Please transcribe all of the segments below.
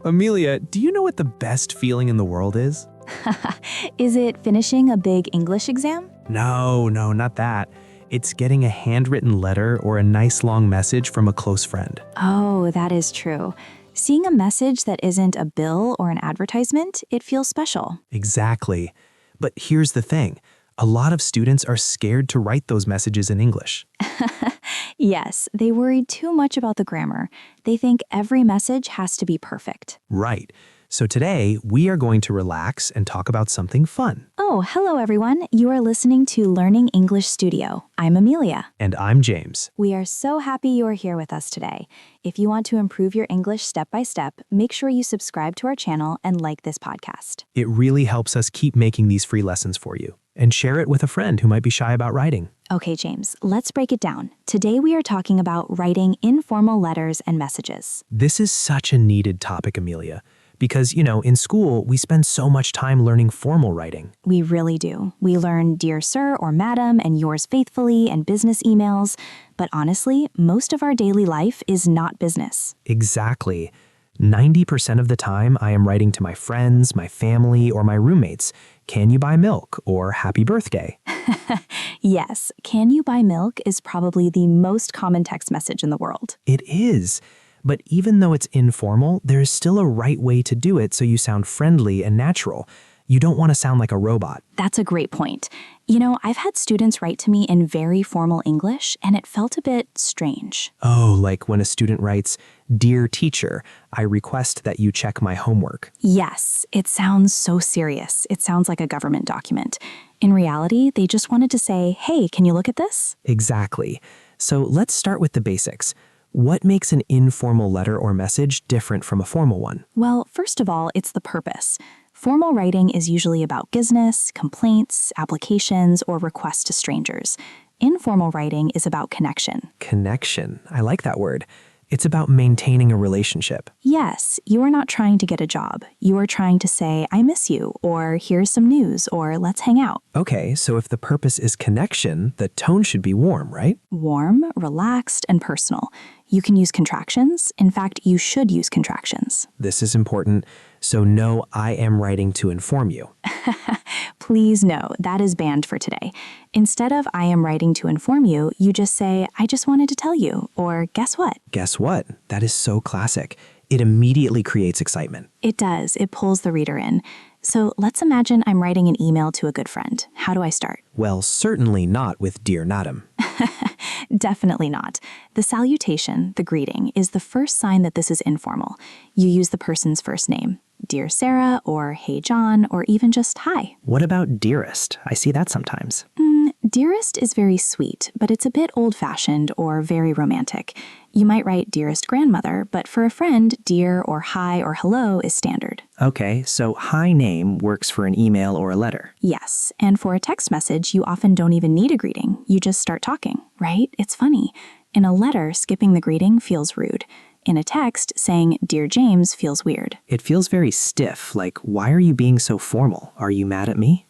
Amelia, do you know what the best feeling in the world is? Is it finishing a big English exam? No, not that. It's getting a handwritten letter or a nice long message from a close friend. Oh, that is true. Seeing a message that isn't a bill or an advertisement, it feels special. Exactly. But here's the thing. A lot of students are scared to write those messages in English. Yes, they worry too much about the grammar. They think every message has to be perfect. Right. So today, we are going to relax and talk about something fun. Oh, hello everyone. You are listening to Learning English Studio. I'm Amelia. And I'm James. We are so happy you are here with us today. If you want to improve your English step by step, make sure you subscribe to our channel and like this podcast. It really helps us keep making these free lessons for you. And share it with a friend who might be shy about writing. Okay, James, let's break it down. Today we are talking about writing informal letters and messages. This is such a needed topic, Amelia. Because, in school, we spend so much time learning formal writing. We really do. We learn Dear Sir or Madam and Yours Faithfully and business emails. But honestly, most of our daily life is not business. Exactly. 90% of the time, I am writing to my friends, my family, or my roommates, "Can you buy milk?" or "Happy birthday." Yes, "Can you buy milk?" is probably the most common text message in the world. It is. But even though it's informal, there is still a right way to do it so you sound friendly and natural. You don't want to sound like a robot. That's a great point. I've had students write to me in very formal English, and it felt a bit strange. Oh, like when a student writes, "Dear teacher, I request that you check my homework." Yes, it sounds so serious. It sounds like a government document. In reality, they just wanted to say, "Hey, can you look at this?" Exactly. So let's start with the basics. What makes an informal letter or message different from a formal one? Well, first of all, it's the purpose. Formal writing is usually about business, complaints, applications, or requests to strangers. Informal writing is about connection. Connection. I like that word. It's about maintaining a relationship. Yes, you are not trying to get a job. You are trying to say, "I miss you," or "Here's some news," or "Let's hang out." Okay, so if the purpose is connection, the tone should be warm, right? Warm, relaxed, and personal. You can use contractions. In fact, you should use contractions. This is important. So no, I am writing to inform you. Please no, that is banned for today. Instead of "I am writing to inform you," you just say, "I just wanted to tell you," or "Guess what?" Guess what? That is so classic. It immediately creates excitement. It does. It pulls the reader in. So let's imagine I'm writing an email to a good friend. How do I start? Well, certainly not with "Dear Madam." Definitely not. The salutation, the greeting, is the first sign that this is informal. You use the person's first name. Dear Sarah, or Hey John, or even just Hi. What about dearest? I see that sometimes. Dearest is very sweet, but it's a bit old-fashioned or very romantic. You might write Dearest Grandmother, but for a friend, dear or hi or hello is standard. Okay, so hi name works for an email or a letter. Yes, and for a text message, you often don't even need a greeting. You just start talking, right? It's funny. In a letter, skipping the greeting feels rude. In a text, saying "Dear James" feels weird. It feels very stiff, like, why are you being so formal? Are you mad at me?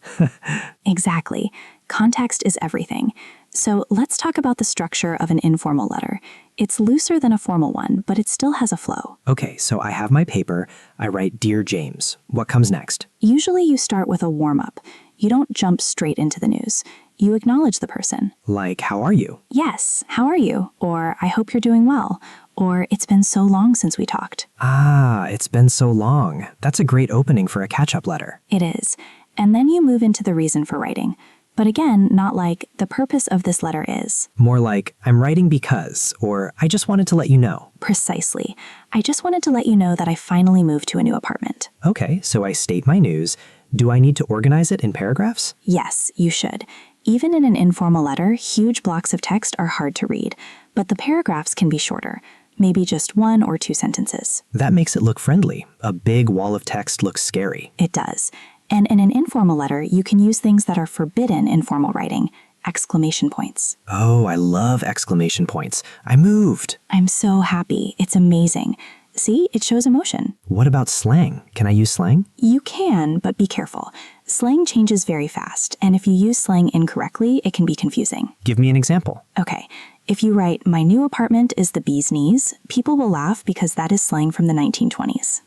Exactly. Context is everything. So let's talk about the structure of an informal letter. It's looser than a formal one, but it still has a flow. Okay, so I have my paper. I write "Dear James." What comes next? Usually you start with a warm-up. You don't jump straight into the news. You acknowledge the person. Like, how are you? Yes, how are you? Or I hope you're doing well. Or it's been so long since we talked. Ah, it's been so long. That's a great opening for a catch-up letter. It is. And then you move into the reason for writing. But again, not like "the purpose of this letter is." More like, I'm writing because, or I just wanted to let you know. Precisely. I just wanted to let you know that I finally moved to a new apartment. Okay, so I state my news. Do I need to organize it in paragraphs? Yes, you should. Even in an informal letter, huge blocks of text are hard to read, but the paragraphs can be shorter, maybe just 1 or 2 sentences. That makes it look friendly. A big wall of text looks scary. It does. And in an informal letter, you can use things that are forbidden in formal writing. Exclamation points. Oh, I love exclamation points. I moved. I'm so happy. It's amazing. See, it shows emotion. What about slang? Can I use slang? You can, but be careful. Slang changes very fast, and if you use slang incorrectly, it can be confusing. Give me an example. Okay, If you write, "My new apartment is the bee's knees," people will laugh because that is slang from the 1920s.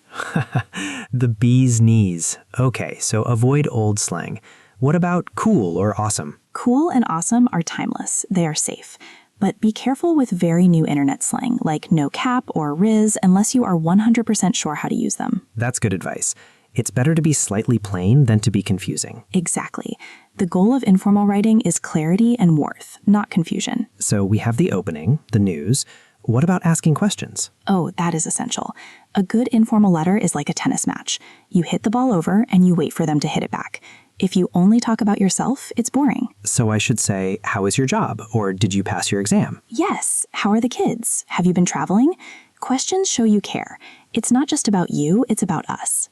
The bee's knees. Okay, so avoid old slang. What about cool or awesome? Cool and awesome are timeless. They are safe. But be careful with very new internet slang, like no cap or riz, unless you are 100% sure how to use them. That's good advice. It's better to be slightly plain than to be confusing. Exactly. The goal of informal writing is clarity and warmth, not confusion. So we have the opening, the news. What about asking questions? Oh, that is essential. A good informal letter is like a tennis match. You hit the ball over and you wait for them to hit it back. If you only talk about yourself, it's boring. So I should say, how is your job? Or did you pass your exam? Yes. How are the kids? Have you been traveling? Questions show you care. It's not just about you, it's about us.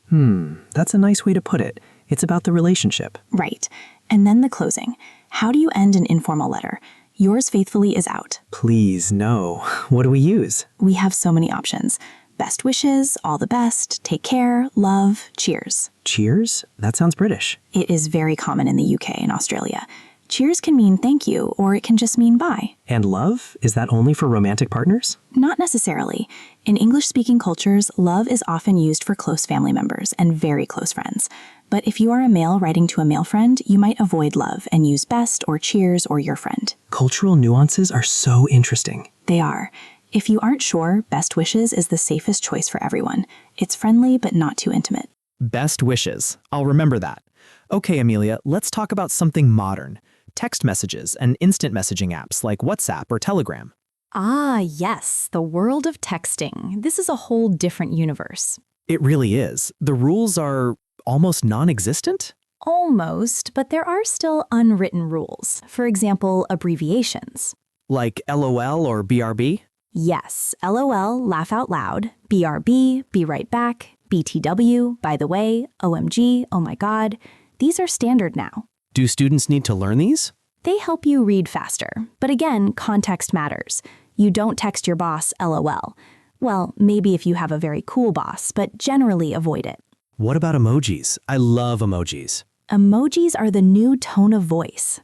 That's a nice way to put it. It's about the relationship. Right. And then the closing. How do you end an informal letter? Yours faithfully is out. Please, no. What do we use? We have so many options. Best wishes, all the best, take care, love, cheers. Cheers? That sounds British. It is very common in the UK and Australia. Cheers can mean thank you, or it can just mean bye. And love? Is that only for romantic partners? Not necessarily. In English-speaking cultures, love is often used for close family members and very close friends. But if you are a male writing to a male friend, you might avoid love and use best or cheers or your friend. Cultural nuances are so interesting. They are. If you aren't sure, best wishes is the safest choice for everyone. It's friendly but not too intimate. Best wishes. I'll remember that. Okay, Amelia, let's talk about something modern. Text messages and instant messaging apps like WhatsApp or Telegram. Ah, yes, the world of texting. This is a whole different universe. It really is. The rules are almost non-existent? Almost, but there are still unwritten rules. For example, abbreviations. Like LOL or BRB? Yes, LOL, laugh out loud, BRB, be right back, BTW, by the way, OMG, oh my god. These are standard now. Do students need to learn these? They help you read faster, but again, context matters. You don't text your boss LOL. Well, maybe if you have a very cool boss, but generally avoid it. What about emojis? I love emojis. Emojis are the new tone of voice.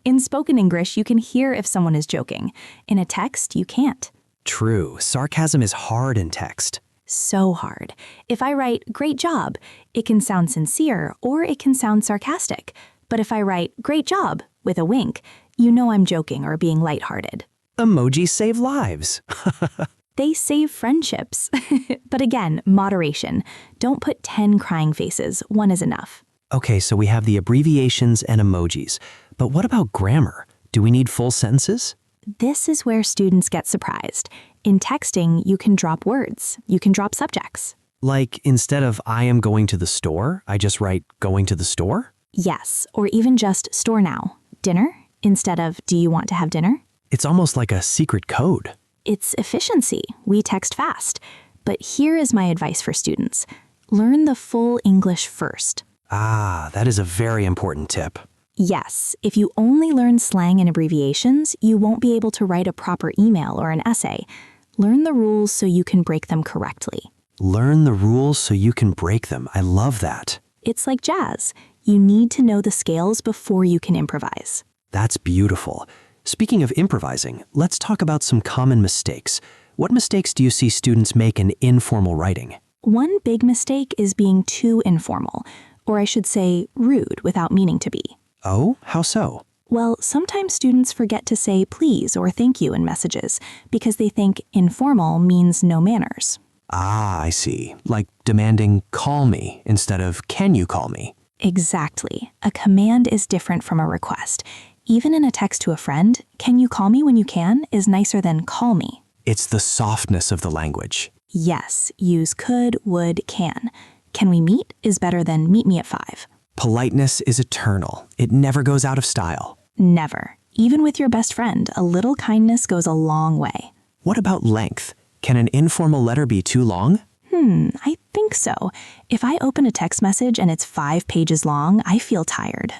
In spoken English, you can hear if someone is joking. In a text, you can't. True. Sarcasm is hard in text. So hard. If I write, "great job," it can sound sincere or it can sound sarcastic. But if I write, "great job," with a wink, you know I'm joking or being lighthearted. Emojis save lives. They save friendships. But again, moderation. Don't put 10 crying faces. One is enough. Okay, so we have the abbreviations and emojis. But what about grammar? Do we need full sentences? This is where students get surprised. In texting, you can drop words. You can drop subjects. Like, instead of "I am going to the store," I just write "going to the store"? Yes, or even just "store now." Dinner instead of "do you want to have dinner?" It's almost like a secret code. It's efficiency. We text fast. But here is my advice for students. Learn the full English first. Ah, that is a very important tip. Yes, if you only learn slang and abbreviations, you won't be able to write a proper email or an essay. Learn the rules so you can break them correctly. Learn the rules so you can break them. I love that. It's like jazz. You need to know the scales before you can improvise. That's beautiful. Speaking of improvising, let's talk about some common mistakes. What mistakes do you see students make in informal writing? One big mistake is being too informal, or I should say rude without meaning to be. Oh, how so? Well, sometimes students forget to say please or thank you in messages because they think informal means no manners. Ah, I see. Like demanding "call me" instead of "can you call me?" Exactly. A command is different from a request. Even in a text to a friend, "can you call me when you can" is nicer than "call me." It's the softness of the language. Yes, use could, would, can. "Can we meet" is better than "meet me at 5." Politeness is eternal. It never goes out of style. Never. Even with your best friend, a little kindness goes a long way. What about length? Can an informal letter be too long? I think so. If I open a text message and it's 5 pages long, I feel tired.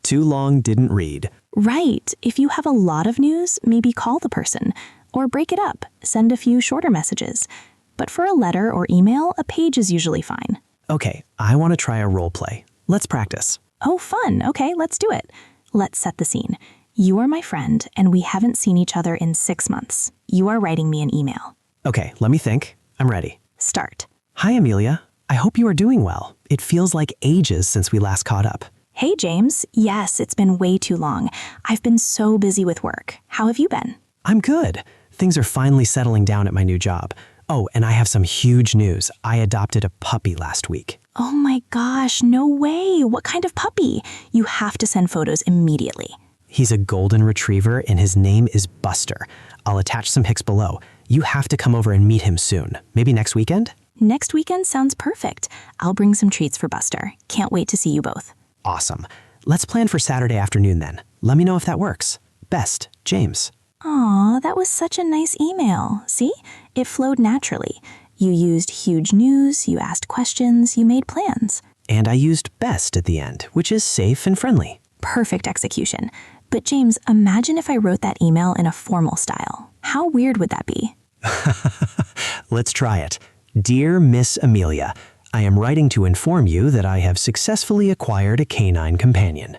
Too long didn't read. Right. If you have a lot of news, maybe call the person. Or break it up. Send a few shorter messages. But for a letter or email, a page is usually fine. Okay, I want to try a role play. Let's practice. Oh, fun. Okay, let's do it. Let's set the scene. You are my friend, and we haven't seen each other in 6 months. You are writing me an email. Okay, let me think. I'm ready. Start. Hi, Amelia. I hope you are doing well. It feels like ages since we last caught up. Hey, James. Yes, it's been way too long. I've been so busy with work. How have you been? I'm good. Things are finally settling down at my new job. Oh, and I have some huge news. I adopted a puppy last week. Oh my gosh, no way. What kind of puppy? You have to send photos immediately. He's a golden retriever and his name is Buster. I'll attach some pics below. You have to come over and meet him soon. Maybe next weekend? Next weekend sounds perfect. I'll bring some treats for Buster. Can't wait to see you both. Awesome. Let's plan for Saturday afternoon then. Let me know if that works. Best, James. Aw, that was such a nice email. See? It flowed naturally. You used huge news, you asked questions, you made plans. And I used best at the end, which is safe and friendly. Perfect execution. But James, imagine if I wrote that email in a formal style. How weird would that be? Let's try it. Dear Miss Amelia, I am writing to inform you that I have successfully acquired a canine companion.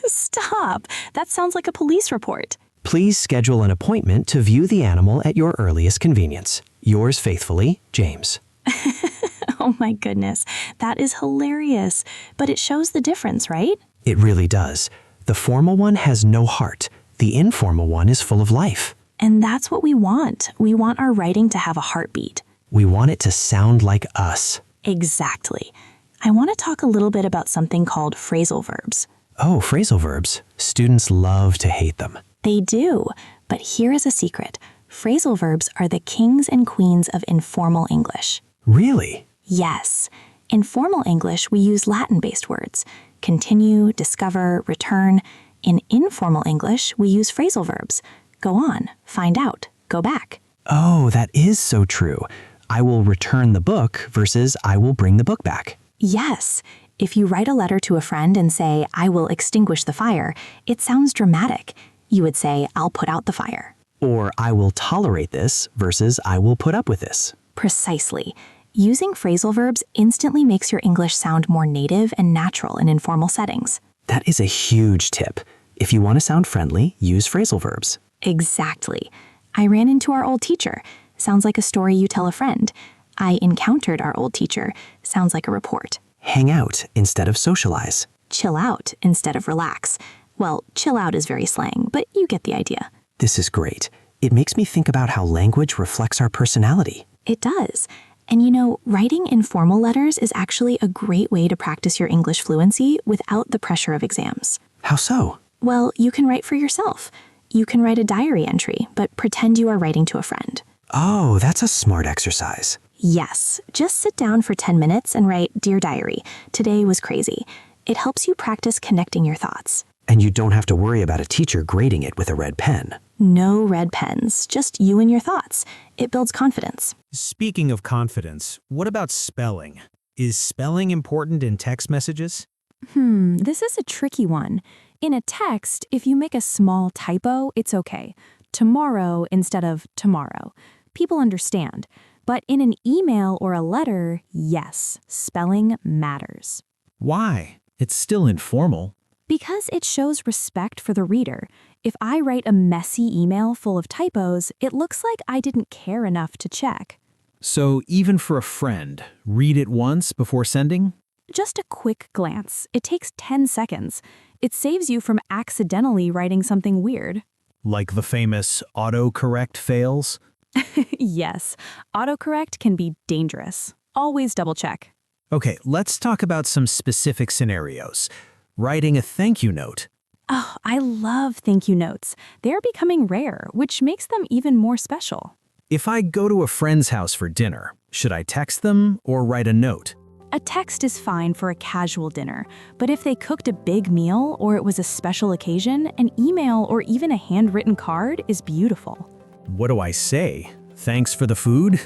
Stop! That sounds like a police report. Please schedule an appointment to view the animal at your earliest convenience. Yours faithfully, James. Oh my goodness, that is hilarious. But it shows the difference, right? It really does. The formal one has no heart. The informal one is full of life. And that's what we want. We want our writing to have a heartbeat. We want it to sound like us. Exactly. I want to talk a little bit about something called phrasal verbs. Oh, phrasal verbs. Students love to hate them. They do, but here is a secret. Phrasal verbs are the kings and queens of informal English. Really? Yes. In formal English, we use Latin-based words. Continue, discover, return. In informal English, we use phrasal verbs. Go on, find out, go back. Oh, that is so true. I will return the book versus I will bring the book back. Yes. If you write a letter to a friend and say, I will extinguish the fire, it sounds dramatic. You would say, I'll put out the fire. Or I will tolerate this versus I will put up with this. Precisely. Using phrasal verbs instantly makes your English sound more native and natural in informal settings. That is a huge tip. If you want to sound friendly, use phrasal verbs. Exactly. I ran into our old teacher. Sounds like a story you tell a friend. I encountered our old teacher. Sounds like a report. Hang out instead of socialize. Chill out instead of relax. Well, chill out is very slang, but you get the idea. This is great. It makes me think about how language reflects our personality. It does. And you know, writing informal letters is actually a great way to practice your English fluency without the pressure of exams. How so? Well, you can write for yourself. You can write a diary entry, but pretend you are writing to a friend. Oh, that's a smart exercise. Yes, just sit down for 10 minutes and write, Dear Diary, today was crazy. It helps you practice connecting your thoughts. And you don't have to worry about a teacher grading it with a red pen. No red pens, just you and your thoughts. It builds confidence. Speaking of confidence, what about spelling? Is spelling important in text messages? This is a tricky one. In a text, if you make a small typo, it's okay. Tomorrow instead of tomorrow. People understand. But in an email or a letter, yes, spelling matters. Why? It's still informal. Because it shows respect for the reader. If I write a messy email full of typos, it looks like I didn't care enough to check. So even for a friend, read it once before sending? Just a quick glance. It takes 10 seconds. It saves you from accidentally writing something weird. Like the famous autocorrect fails? Yes, autocorrect can be dangerous. Always double check. Okay, let's talk about some specific scenarios. Writing a thank you note. Oh, I love thank you notes. They're becoming rare, which makes them even more special. If I go to a friend's house for dinner, should I text them or write a note? A text is fine for a casual dinner, but if they cooked a big meal or it was a special occasion, an email or even a handwritten card is beautiful. What do I say? Thanks for the food?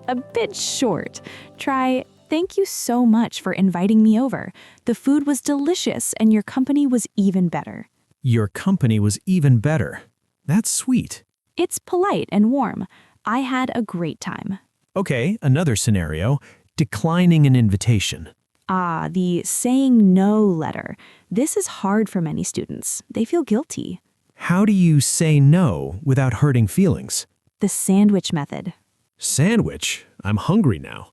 A bit short. Try, thank you so much for inviting me over. The food was delicious and your company was even better. Your company was even better. That's sweet. It's polite and warm. I had a great time. Okay, another scenario. Declining an invitation. Ah, the saying no letter. This is hard for many students. They feel guilty. How do you say no without hurting feelings? The sandwich method. Sandwich? I'm hungry now.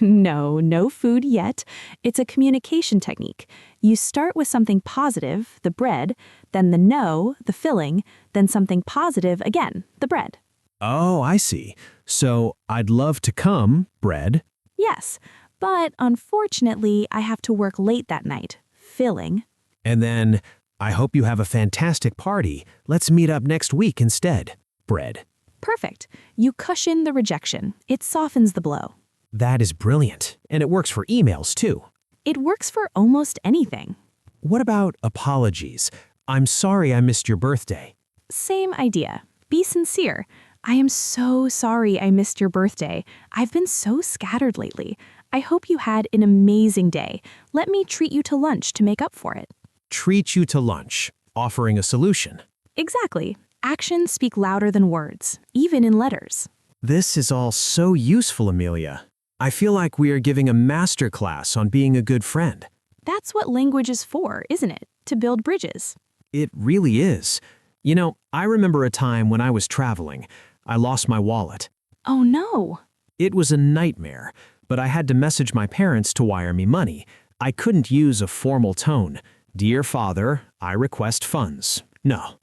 No food yet. It's a communication technique. You start with something positive, the bread, then the no, the filling, then something positive again, the bread. Oh, I see. So, I'd love to come, bread. Yes, but unfortunately, I have to work late that night, filling. And then, I hope you have a fantastic party. Let's meet up next week instead, bread. Perfect. You cushion the rejection. It softens the blow. That is brilliant. And it works for emails too. It works for almost anything. What about apologies? I'm sorry I missed your birthday. Same idea. Be sincere. I am so sorry I missed your birthday. I've been so scattered lately. I hope you had an amazing day. Let me treat you to lunch to make up for it. Treat you to lunch, offering a solution. Exactly. Actions speak louder than words, even in letters. This is all so useful, Amelia. I feel like we are giving a master class on being a good friend. That's what language is for, isn't it? To build bridges. It really is. You know, I remember a time when I was traveling. I lost my wallet. Oh no. It was a nightmare, but I had to message my parents to wire me money. I couldn't use a formal tone. Dear Father, I request funds. No.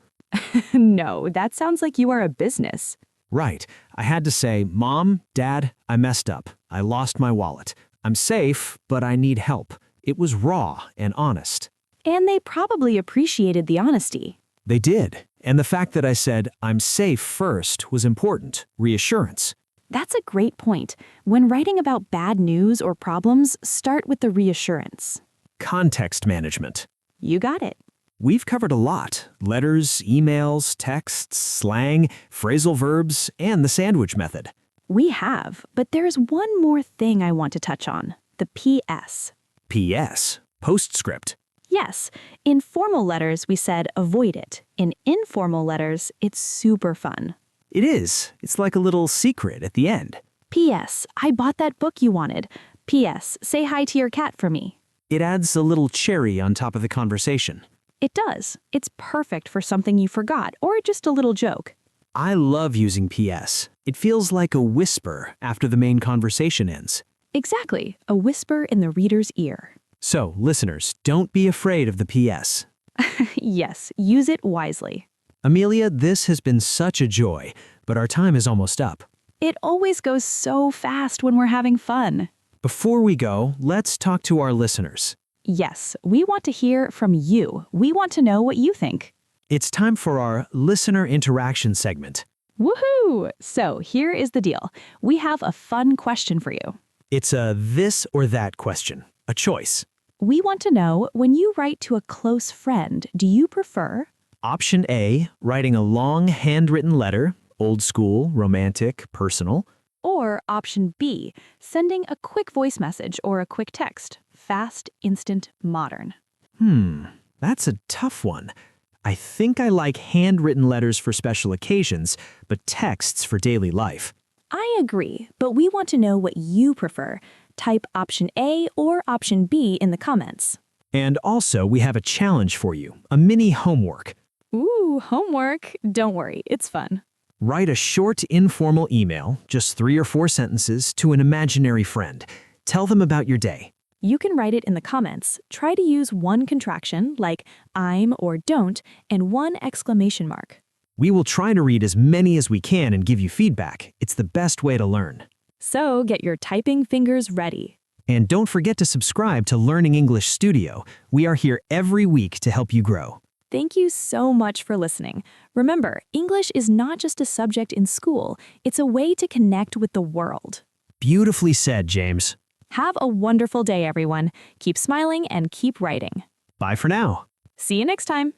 No, that sounds like you are a business. Right. I had to say, Mom, Dad, I messed up. I lost my wallet. I'm safe, but I need help. It was raw and honest. And they probably appreciated the honesty. They did. And the fact that I said, I'm safe first was important. Reassurance. That's a great point. When writing about bad news or problems, start with the reassurance. Context management. You got it. We've covered a lot. Letters, emails, texts, slang, phrasal verbs, and the sandwich method. We have, but there's one more thing I want to touch on. The PS. PS. Postscript. Yes, in formal letters we said avoid it. In informal letters, it's super fun. It is. It's like a little secret at the end. P.S. I bought that book you wanted. P.S. Say hi to your cat for me. It adds a little cherry on top of the conversation. It does. It's perfect for something you forgot or just a little joke. I love using PS. It feels like a whisper after the main conversation ends. Exactly, a whisper in the reader's ear. So, listeners, don't be afraid of the PS. Yes, use it wisely. Amelia, this has been such a joy, but our time is almost up. It always goes so fast when we're having fun. Before we go, let's talk to our listeners. Yes, we want to hear from you. We want to know what you think. It's time for our listener interaction segment. Woohoo! So here is the deal. We have a fun question for you. It's a this or that question, a choice. We want to know, when you write to a close friend, do you prefer Option A, writing a long handwritten letter, old school, romantic, personal. or option B, sending a quick voice message or a quick text, fast, instant, modern? That's a tough one. I think I like handwritten letters for special occasions, but texts for daily life. I agree, but we want to know what you prefer. Type option A or option B in the comments. And also, we have a challenge for you, a mini homework. Ooh, homework. Don't worry, it's fun. Write a short, informal email, just 3 or 4 sentences, to an imaginary friend. Tell them about your day. You can write it in the comments. Try to use one contraction, like I'm or don't, and one exclamation mark. We will try to read as many as we can and give you feedback. It's the best way to learn. So get your typing fingers ready. And don't forget to subscribe to Learning English Studio. We are here every week to help you grow. Thank you so much for listening. Remember, English is not just a subject in school, it's a way to connect with the world. Beautifully said, James. Have a wonderful day, everyone. Keep smiling and keep writing. Bye for now. See you next time.